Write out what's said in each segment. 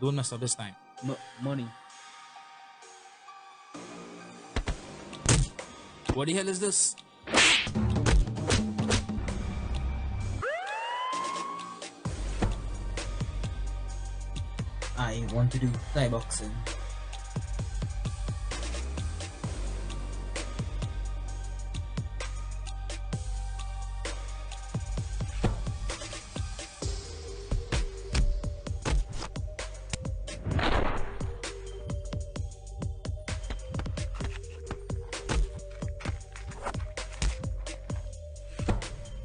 Don't mess up this time. Money. What the hell is this? I want to do Thai boxing.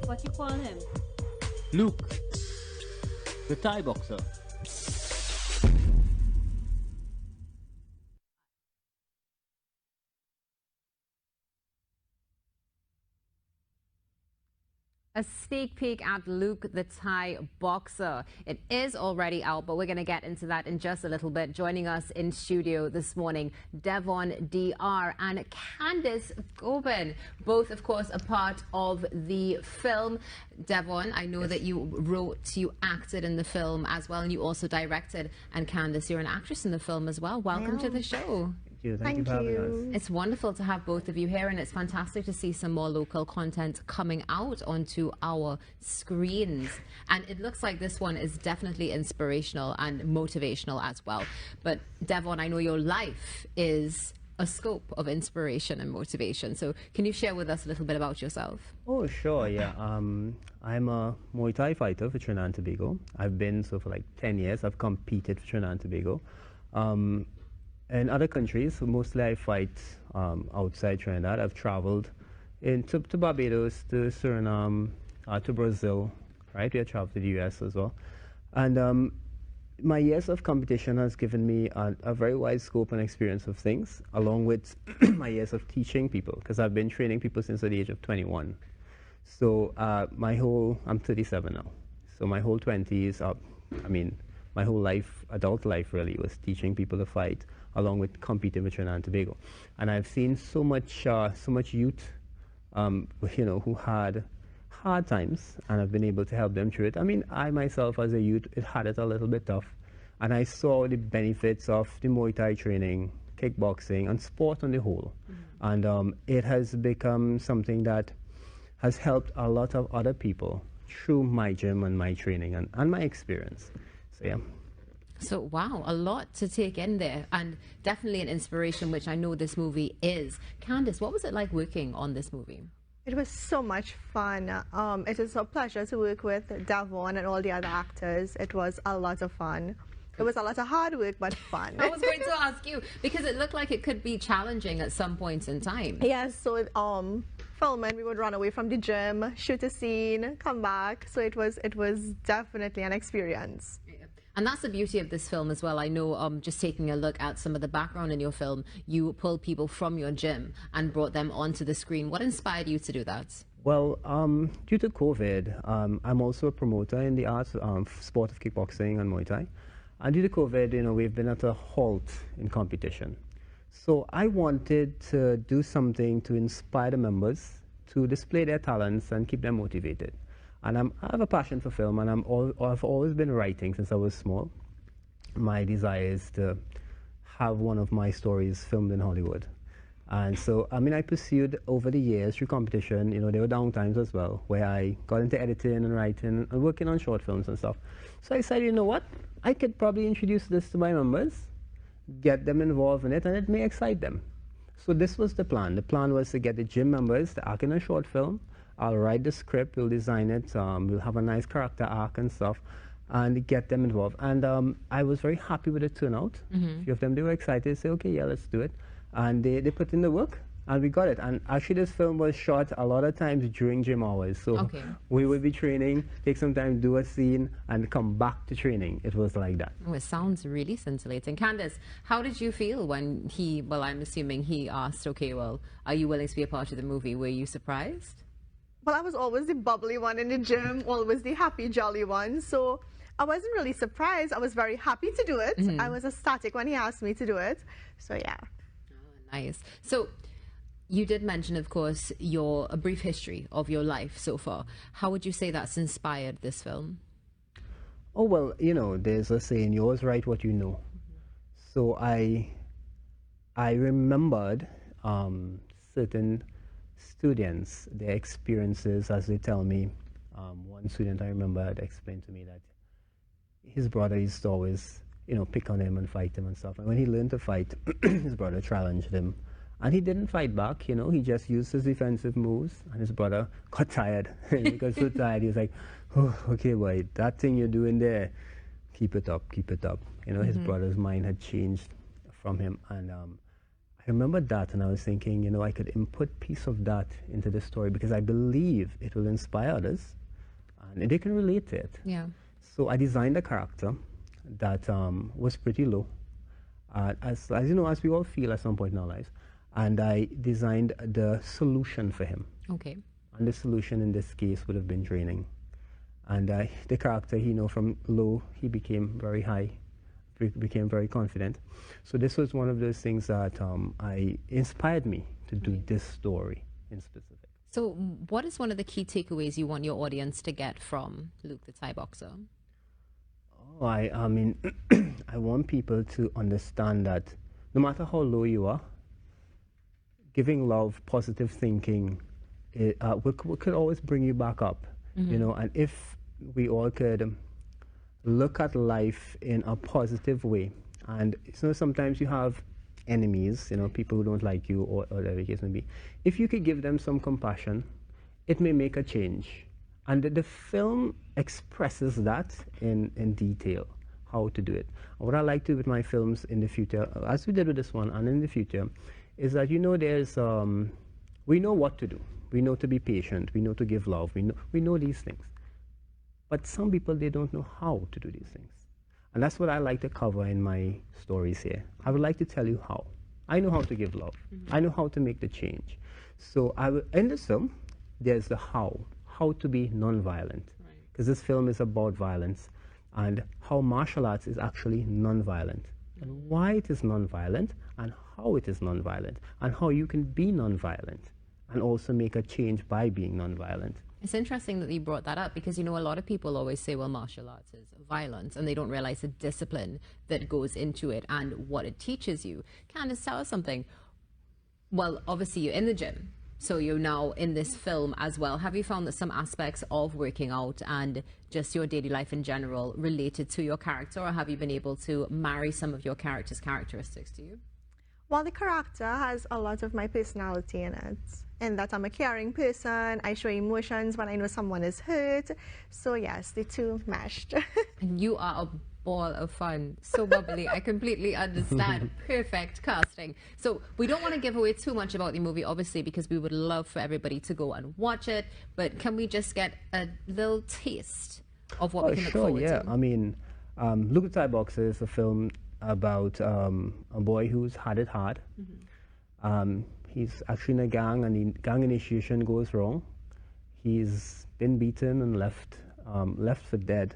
What you call him? Luke, the Thai boxer. A sneak peek at Luke the Thai boxer. It is already out, but we're going to get into that in just a little bit. Joining us in studio this morning, Devon DR and Candace Gobin, both, of course, a part of the film. Devon, I know that you wrote, you acted in the film as well, and you also directed. And Candace, you're an actress in the film as well. Welcome to the show. Thank you for having us. It's wonderful to have both of you here, and it's fantastic to see some more local content coming out onto our screens. And it looks like this one is definitely inspirational and motivational as well. But Devon, I know your life is a scope of inspiration and motivation. So can you share with us a little bit about yourself? Oh, sure, yeah. I'm a Muay Thai fighter for Trinidad and Tobago. I've been so for like 10 years. I've competed for Trinidad and Tobago. In other countries, so mostly I fight outside Trinidad. I've traveled to Barbados, to Suriname, to Brazil, right? We have traveled to the US as well. And my years of competition has given me a very wide scope and experience of things, along with my years of teaching people, because I've been training people since the age of 21. So I'm 37 now. So my whole 20s, my whole life, adult life really, was teaching people to fight, along with competing with Trinidad and Tobago. And I've seen so much youth, who had hard times, and I've been able to help them through it. I mean, I myself as a youth, it had it a little bit tough, and I saw the benefits of the Muay Thai training, kickboxing, and sport on the whole. And it has become something that has helped a lot of other people through my gym and my training and my experience. So yeah. So, wow, a lot to take in there, and definitely an inspiration, which I know this movie is. Candace, what was it like working on this movie? It was so much fun. It is a pleasure to work with Devon and all the other actors. It was a lot of fun. It was a lot of hard work, but fun. I was going to ask you, because it looked like it could be challenging at some points in time. Yes, so filming, we would run away from the gym, shoot a scene, come back. So it was definitely an experience. And that's the beauty of this film as well. I know, just taking a look at some of the background in your film, you pulled people from your gym and brought them onto the screen. What inspired you to do that? Well, due to COVID, I'm also a promoter in the arts, sport of kickboxing and Muay Thai. And due to COVID, we've been at a halt in competition. So I wanted to do something to inspire the members to display their talents and keep them motivated. And I have a passion for film, and I've always been writing since I was small. My desire is to have one of my stories filmed in Hollywood. And so, I pursued over the years through competition. There were down times as well where I got into editing and writing and working on short films and stuff. So I said, you know what? I could probably introduce this to my members, get them involved in it, and it may excite them. So this was the plan. The plan was to get the gym members to act in a short film. I'll write the script, we'll design it, we'll have a nice character arc and stuff, and get them involved. And I was very happy with the turnout. A few of them, they were excited to say, okay, yeah, let's do it. And they put in the work, and we got it. And actually, this film was shot a lot of times during gym hours. So we would be training, take some time, do a scene, and come back to training. It was like that. Oh, it sounds really scintillating. Candace, how did you feel when I'm assuming he asked, okay, well, are you willing to be a part of the movie? Were you surprised? Well, I was always the bubbly one in the gym, always the happy, jolly one. So I wasn't really surprised. I was very happy to do it. I was ecstatic when he asked me to do it. So, yeah. Oh, nice. So you did mention, of course, a brief history of your life so far. How would you say that's inspired this film? Oh, well, you know, there's a saying, you always write what you know. So I remembered certain students, their experiences as they tell me. One student I remember had explained to me that his brother used to always, you know, pick on him and fight him and stuff. And when he learned to fight, his brother challenged him. And he didn't fight back, you know, he just used his defensive moves. And his brother got tired. He got so tired, he was like, oh, okay, boy, that thing you're doing there, keep it up, keep it up. You know, his brother's mind had changed from him. And I remembered that, and I was thinking, you know, I could input piece of that into the story because I believe it will inspire others and they can relate to it. Yeah. So I designed a character that was pretty low, as you know, as we all feel at some point in our lives. And I designed the solution for him. Okay. And the solution in this case would have been training. And the character, you know, from low, he became very high, became very confident. So this was one of those things that inspired me to do this story in specific. So what is one of the key takeaways you want your audience to get from Luke the Thai boxer? Oh, I mean, I want people to understand that no matter how low you are, giving love, positive thinking, could always bring you back up. You know, and if we all could look at life in a positive way, and so sometimes you have enemies, you know, people who don't like you or whatever the case may be. If you could give them some compassion, it may make a change. And the film expresses that in detail, how to do it. And what I like to do with my films in the future, as we did with this one and in the future, is that, you know, there's, we know what to do. We know to be patient. We know to give love. We know these things. But some people, they don't know how to do these things. And that's what I like to cover in my stories here. I would like to tell you how. I know how to give love. I know how to make the change. So in this film, there's the how to be non-violent. Because this film is about violence and how martial arts is actually non-violent. And why it is non-violent and how it is non-violent and how you can be non-violent and also make a change by being non-violent. It's interesting that you brought that up because, you know, a lot of people always say, well, martial arts is violence, and they don't realize the discipline that goes into it and what it teaches you. Candace, tell us something. Well, obviously you're in the gym, so you're now in this film as well. Have you found that some aspects of working out and just your daily life in general related to your character, or have you been able to marry some of your character's characteristics to you? Well, the character has a lot of my personality in it, in that I'm a caring person. I show emotions when I know someone is hurt. So yes, the two meshed. And you are a ball of fun, so bubbly. I completely understand. Perfect casting. So we don't want to give away too much about the movie, obviously, because we would love for everybody to go and watch it. But can we just get a little taste of what we can look forward to? I mean, Luke the Thai Boxer is a film about a boy who's had it hard. He's actually in a gang, and the gang initiation goes wrong. He's been beaten and left for dead,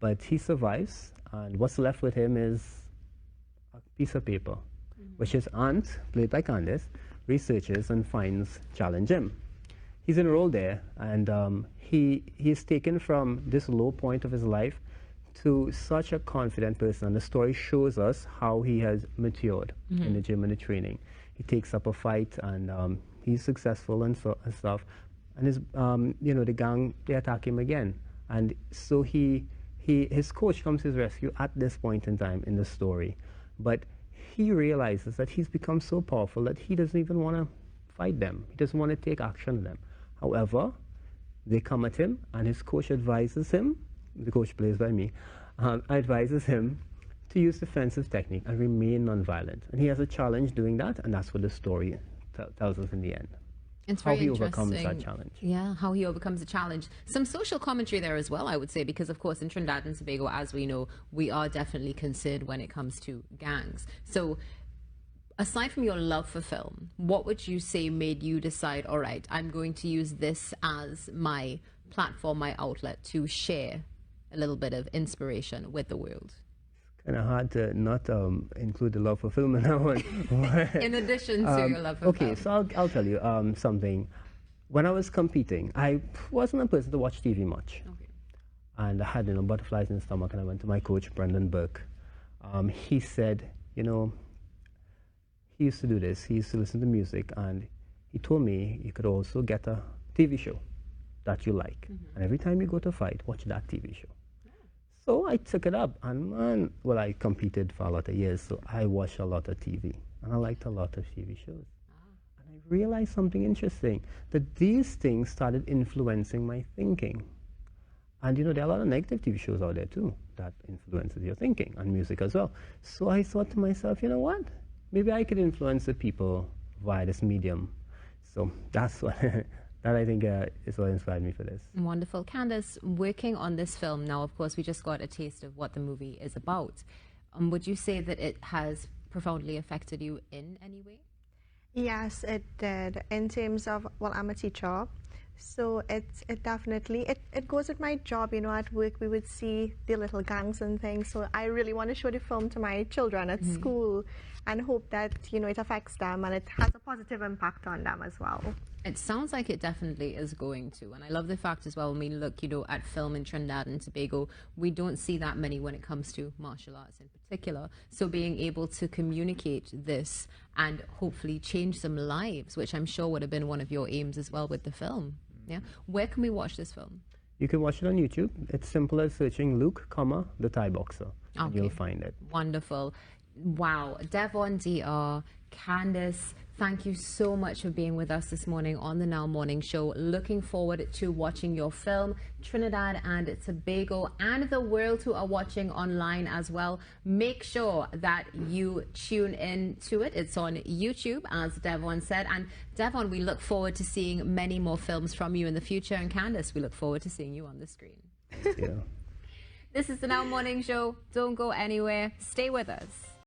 but he survives, and what's left with him is a piece of paper, which his aunt, played by Candace, researches and finds challenge him. He's enrolled there, and he's taken from this low point of his life to such a confident person, and the story shows us how he has matured in the gym and the training. He takes up a fight, and he's successful and stuff. And his, you know, the gang, they attack him again, and so his coach comes to his rescue at this point in time in the story. But he realizes that he's become so powerful that he doesn't even want to fight them. He doesn't want to take action on them. However, they come at him, and his coach advises him. The coach plays by me, advises him to use defensive technique and remain non-violent. And he has a challenge doing that, and that's what the story tells us in the end. It's how very he overcomes interesting. that challenge. Yeah, how he overcomes the challenge. Some social commentary there as well, I would say, because of course in Trinidad and Tobago, as we know, we are definitely concerned when it comes to gangs. So aside from your love for film, what would you say made you decide, all right, I'm going to use this as my platform, my outlet to share a little bit of inspiration with the world? Kind of hard to not include the love for film in that one. In addition to your love for film. Okay, so I'll tell you something. When I was competing, I wasn't a person to watch TV much. Okay. and I had butterflies in the stomach, and I went to my coach, Brendan Burke. He said, he used to do this. He used to listen to music, and he told me you could also get a TV show that you like, and every time you go to a fight, watch that TV show. So I took it up, and man, well, I competed for a lot of years, so I watched a lot of TV, and I liked a lot of TV shows. And I realized something interesting, that these things started influencing my thinking. And there are a lot of negative TV shows out there too that influences your thinking, and music as well. So I thought to myself, you know what? Maybe I could influence the people via this medium. So that's what that I think is what inspired me for this. Wonderful. Candace, working on this film now, of course, we just got a taste of what the movie is about. Would you say that it has profoundly affected you in any way? Yes, it did. In terms of, well, I'm a teacher, so it definitely, it goes with my job. At work we would see the little gangs and things, so I really want to show the film to my children at school and hope that, it affects them and it has a positive impact on them as well. It sounds like it definitely is going to. And I love the fact as well, look, at film in Trinidad and Tobago, we don't see that many when it comes to martial arts in particular. So being able to communicate this and hopefully change some lives, which I'm sure would have been one of your aims as well with the film. Yeah. Where can we watch this film? You can watch it on YouTube. It's simple as searching Luke, the Thai boxer, and you'll find it. Wonderful. Wow. Devon DR, Candace, thank you so much for being with us this morning on the Now Morning Show. Looking forward to watching your film, Trinidad and Tobago, and the world who are watching online as well. Make sure that you tune in to it. It's on YouTube, as Devon said. And Devon, we look forward to seeing many more films from you in the future. And Candace, we look forward to seeing you on the screen. Yeah. This is the Now Morning Show. Don't go anywhere. Stay with us.